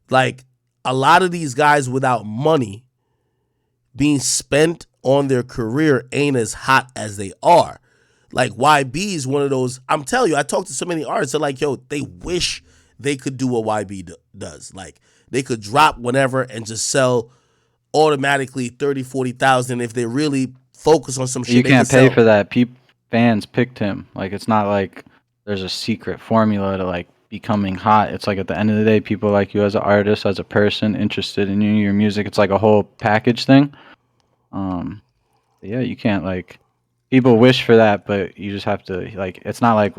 Like, a lot of these guys without money being spent on their career ain't as hot as they are. Like, YB is one of those. I'm telling you, I talked to so many artists. They're like, yo, they wish they could do what does. Like, they could drop whenever and just sell automatically 30, 40,000. If they really focus on some You shit, they could can't pay sell. for that. Fans picked him. Like, it's not like there's a secret formula to like becoming hot. It's like at the end of the day, people like you as an artist, as a person interested in you, your music. It's like a whole package thing. Um, yeah, you can't like. People wish for that, but you just have to like. It's not like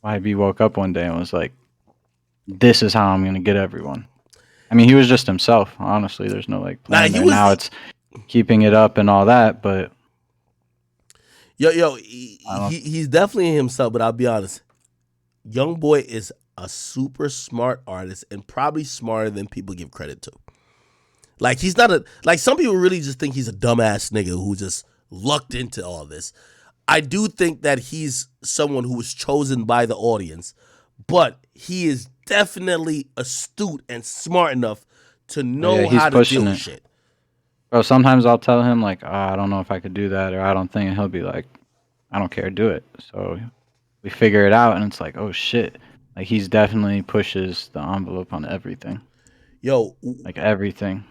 YB woke up one day and was like, "This is how I'm gonna get everyone." I mean, he was just himself. Honestly, there's no like Now plan he there. was Now it's keeping it up and all that, but yo, I don't. he's definitely himself. But I'll be honest, Young Boy is a super smart artist and probably smarter than people give credit to. Like, he's not a, like, some people really just think he's a dumbass nigga who just lucked into all this. I do think that he's someone who was chosen by the audience, but he is definitely astute and smart enough to Oh yeah, know he's how to deal pushing with it, shit. bro. Sometimes I'll tell him like, I don't know if I could do that, or I don't think, and he'll be like, I don't care, do it. So we figure it out, and it's like, oh shit, like he's definitely pushes the envelope on everything, Yo, like everything.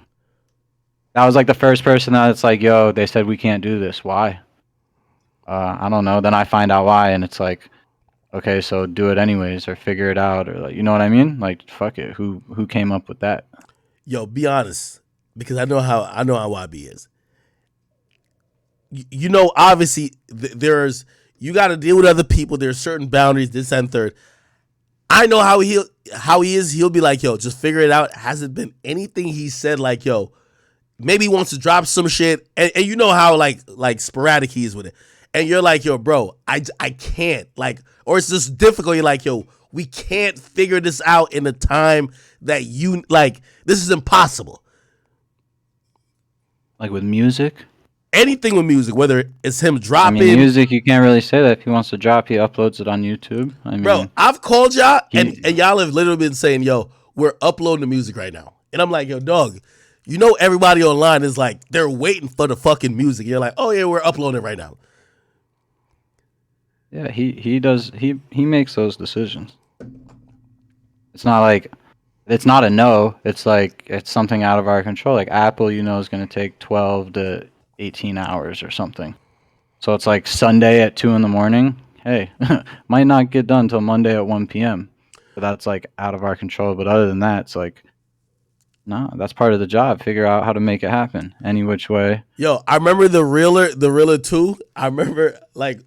That was like the first person that's like, yo, they said we can't do this. Why? I don't know. Then I find out why, and it's like, okay, so do it anyways, or figure it out, or like, you know what I mean? Like, fuck it. Who came up with that? be honest, because I know how YB is. You know, obviously, there's, you got to deal with other people. There's certain boundaries, this and third. I know how he is. He'll be like, yo, just figure it out. Hasn't been anything he said like, yo, maybe he wants to drop some shit, and you know how like sporadic he is with it, and you're like, yo, bro, I can't, like, or it's just difficult. You're like, yo, we can't figure this out in the time that you like. This is impossible. Like with music. Anything with music, whether it's him I mean, dropping, music, you can't really say that. If he wants to drop, he uploads it on YouTube. I bro. mean, I've called y'all, and he y'all have literally been saying, yo, we're uploading the music right now, and I'm like, yo, dog. You know, everybody online is like, they're waiting for the fucking music. You're like, oh yeah, we're uploading it right now. yeah, he does he makes those decisions. It's not like it's not a no. It's like it's something out of our control. Like Apple, you know, is going to take 12 to 18 hours or something. So it's like Sunday at 2 in the morning. Hey, might not get done till Monday at 1 p.m. But that's like out of our control. But other than that, it's like no, that's part of the job. Figure out how to make it happen any which way. Yo, I remember the realer 2. I remember like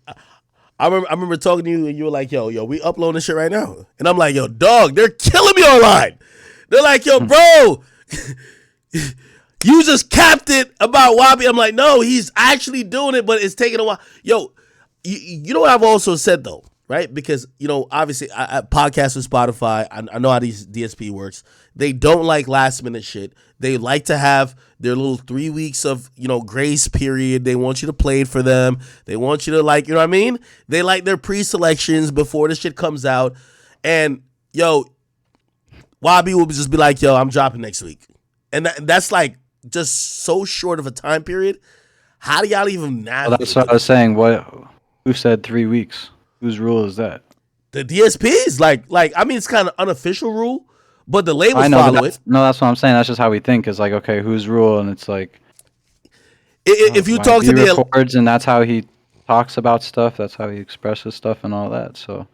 I remember talking to you and you were like, yo, we uploading this shit right now. And I'm like, yo, dog, they're killing me online. They're like, yo, bro, you just capped it about Wabi. I'm like, no, he's actually doing it, but it's taking a while. Yo, you know what I've also said though, right? Because, you know, obviously I podcast with Spotify. I know how these DSP works. They don't like last minute shit. They like to have their little 3 weeks of, you know, grace period. They want you to play it for them. They want you to, like, you know what I mean? They like their pre-selections before the shit comes out. And yo, Wabi will just be like, yo, I'm dropping next week. And that's like just so short of a time period. How do y'all even Well, that's navigate what I through was that? saying. What? Who said 3 weeks? Whose rule is that? The DSPs, like I mean, it's kind of unofficial rule, but the I labels know, but follow it. that's no. That's what I'm saying. That's just how we think. Is like, okay, whose rule? And it's like, If you talk to YB the records, and that's how he talks about stuff. That's how he expresses stuff and all that. So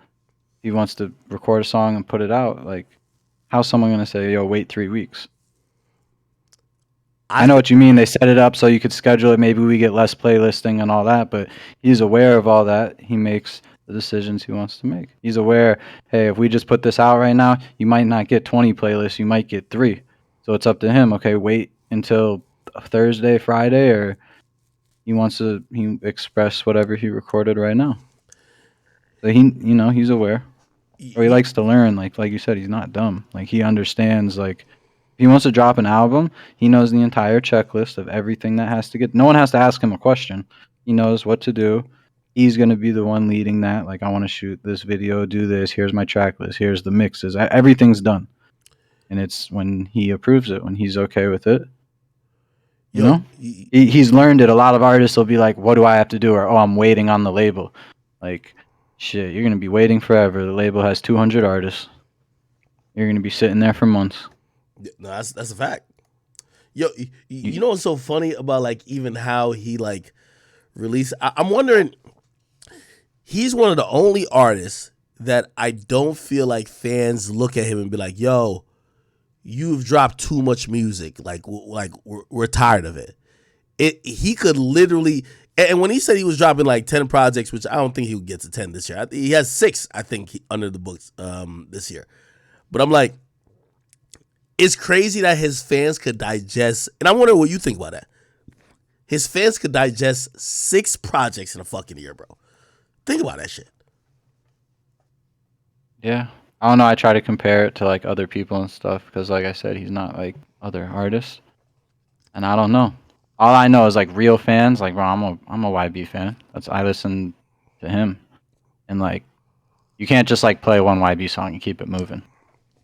he wants to record a song and put it out. Like, how's someone gonna say, "Yo, wait 3 weeks"? I I know think what you mean. They set it up so you could schedule it. Maybe we get less playlisting and all that, but he's aware of all that. He makes the decisions he wants to make. He's aware, hey, if we just put this out right now, you might not get 20 playlists, you might get 3. So it's up to him. Okay, wait until Thursday, Friday, or he express whatever he recorded right now. So he's aware. Or he likes to learn, like you said, he's not dumb. Like he understands like if he wants to drop an album, he knows the entire checklist of everything that has to get. No one has to ask him a question. He knows what to do. He's going to be the one leading that. Like, I want to shoot this video, do this. Here's my track list. Here's the mixes. Everything's done. and it's when he approves it, when he's okay with it. You Yo, know, he's learned it. A lot of artists will be like, "What do I have to do?" Or, "Oh, I'm waiting on the label." Like, shit, you're gonna be waiting forever. The label has 200 artists. You're gonna be sitting there for months. no, that's a fact. Yo, you You, know what's so funny about like even how he like released? I'm wondering. He's one of the only artists that I don't feel like fans look at him and be like, "Yo, you've dropped too much music. Like we're tired of it." He could literally. And when he said he was dropping like 10 projects, which I don't think he would get to 10 this year. He has 6, I think, under the books this year. But I'm like, it's crazy that his fans could digest. And I wonder what you think about that. His fans could digest 6 projects in a fucking year, bro. Think about that shit. yeah, I don't know. I try to compare it to like other people and stuff because, like I said, he's not like other artists, and I don't know. All I know is like real fans. Like, bro, I'm a YB fan. I listen to him, and like you can't just like play one YB song and keep it moving.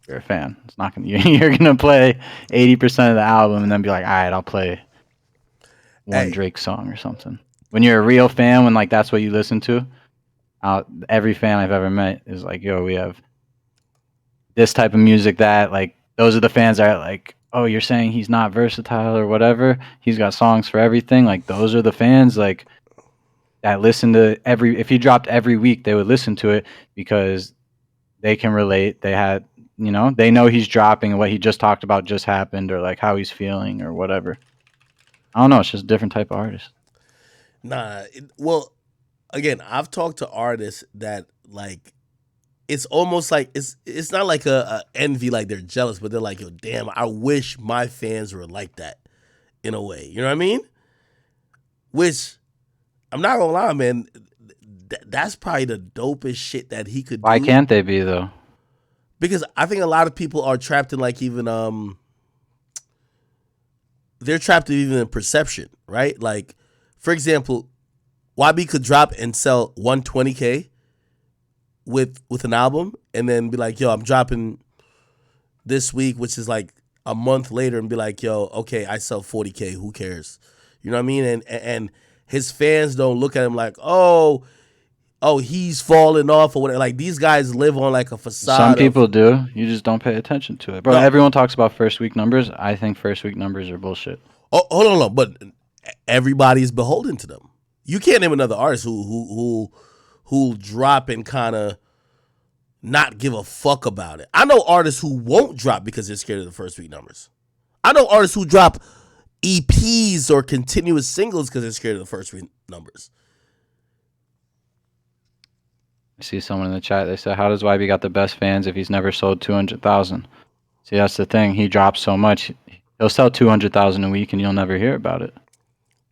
You're a fan. It's not gonna. You're gonna play 80% of the album and then be like, all right, I'll play one Hey, Drake song or something. When you're a real fan, when like that's what you listen to, every fan I've ever met is like, yo, we have this type of music that like those are the fans that are like, oh, you're saying he's not versatile or whatever. He's got songs for everything. Like those are the fans like that listen to every. If he dropped every week, they would listen to it because they can relate. They had, they know he's dropping and what he just talked about just happened or like how he's feeling or whatever. I don't know. It's just a different type of artist. nah. Well, again, I've talked to artists that like it's almost like it's not like a envy, like they're jealous, but they're like, yo, damn, I wish my fans were like that in a way. You know what I mean? Which I'm not gonna lie, man. That's probably the dopest shit that he could Why do can't they be though? because I think a lot of people are trapped in like even they're trapped in even in perception, right? Like, for example, YB could drop and sell 120K with an album, and then be like, "Yo, I'm dropping this week," which is like a month later, and be like, "Yo, okay, I sell 40K. Who cares?" You know what I mean? And his fans don't look at him like, "Oh, he's falling off," or whatever. Like these guys live on like a Some facade of people do. You just don't pay attention to it, bro. no. Everyone talks about first week numbers. I think first week numbers are bullshit. Oh, hold on, but everybody's beholden to them. You can't name another artist who drop and kind of not give a fuck about it. I know artists who won't drop because they're scared of the first week numbers. I know artists who drop EPs or continuous singles because they're scared of the first week numbers. I see someone in the chat. They said, "How does YB got the best fans if he's never sold 200,000?" See, that's the thing. He drops so much. He'll sell 200,000 a week, and you'll never hear about it.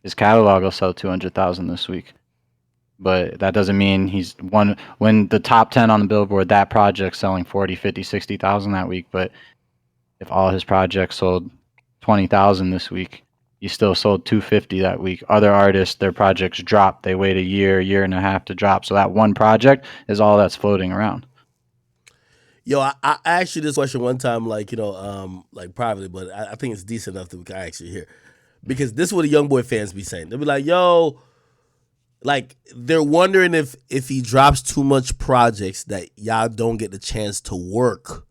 His catalog will sell 200,000 this week, but that doesn't mean he's one. When the top 10 on the Billboard, that project's selling 40, 50, 60,000 that week. But if all his projects sold 20,000 this week, he still sold 250 that week. Other artists, their projects drop. They wait a year and a half to drop. So that one project is all that's floating around. Yo, I asked you this question one time, like like privately, but I think it's decent enough that we can actually hear because this is what the young boy fans be saying. They'll be like, "Yo," like they're wondering if he drops too much projects that y'all don't get the chance to work.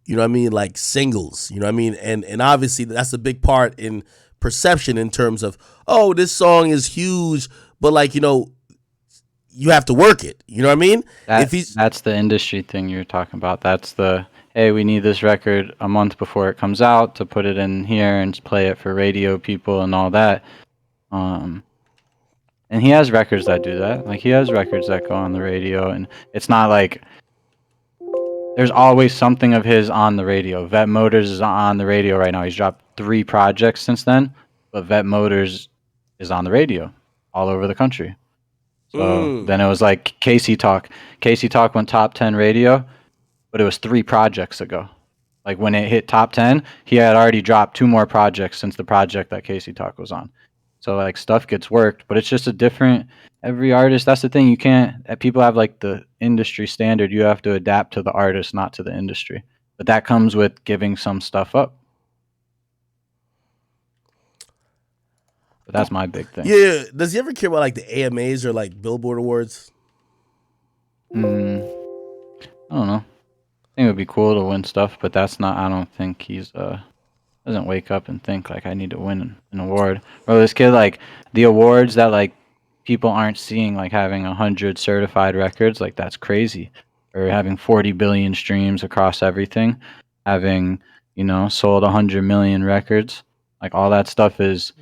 You know what I mean? Like singles. You know what I mean? And obviously that's a big part in perception in terms of, oh, this song is huge, but like you have to work it. You know what I mean? If he's That's the industry thing you're talking about. That's the, hey, we need this record a month before it comes out to put it in here and play it for radio people and all that. Um, and he has records that do that. Like he has records that go on the radio, and it's not like there's always something of his on the radio. Vet Motors is on the radio right now. He's dropped 3 projects since then, but Vet Motors is on the radio all over the country. So mm, then it was like Casey Talk. Casey Talk went top 10 radio, but it was 3 projects ago. Like when it hit top 10, he had already dropped 2 more projects since the project that Casey Talk was on. So like stuff gets worked, but it's just a different every artist. That's the thing. You can't people have like the industry standard. You have to adapt to the artist, not to the industry. but that comes with giving some stuff up. But that's my big thing. Yeah. Does he ever care about like the AMAs or like Billboard Awards? Mm, I don't know. I think it would be cool to win stuff, but that's not. I don't think he's doesn't wake up and think like I need to win an award. Or this kid like the awards that like people aren't seeing, like having 100 certified records, like that's crazy. Or having 40 billion streams across everything, having sold 100 million records, like all that stuff is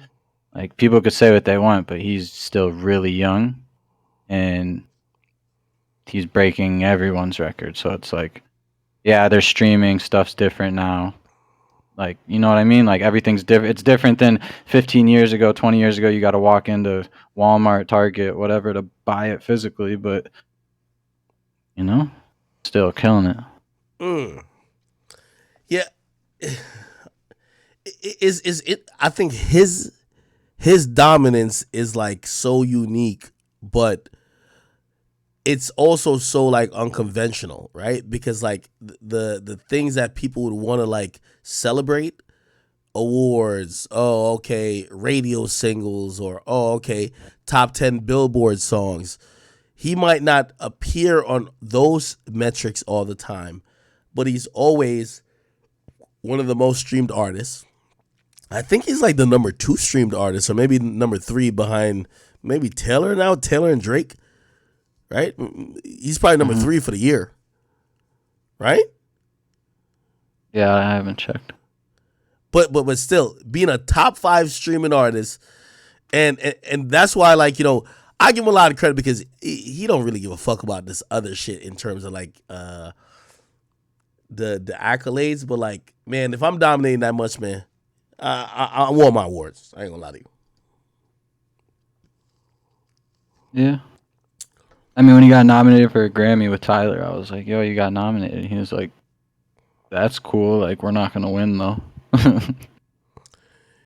like people could say what they want, but he's still really young and he's breaking everyone's record. So it's like, yeah, their streaming stuff's different now. Like, you know what I mean? Like everything's different. It's different than 15 years ago, 20 years ago. You got to walk into Walmart, Target, whatever to buy it physically, but you know, still killing it. Mm. Yeah. Is it? I think his dominance is like so unique, but it's also so like unconventional, right? Because like the things that people would want to like celebrate, awards, oh okay, radio singles, or oh okay, top 10 Billboard songs. He might not appear on those metrics all the time, but he's always one of the most streamed artists. I think he's like the number 2 streamed artist, or maybe number 3 behind maybe Taylor now, Taylor and Drake, right? He's probably number Hmm. 3 for the year, right? Yeah, I haven't checked. But still, being a top 5 streaming artist, and that's why like I give him a lot of credit because he don't really give a fuck about this other shit in terms of like the accolades. But like, man, if I'm dominating that much, man, I want my awards. I ain't gonna lie to you. Yeah. I mean, when he got nominated for a Grammy with Tyler, I was like, yo, you got nominated. He was like, that's cool. Like, we're not going to win, though.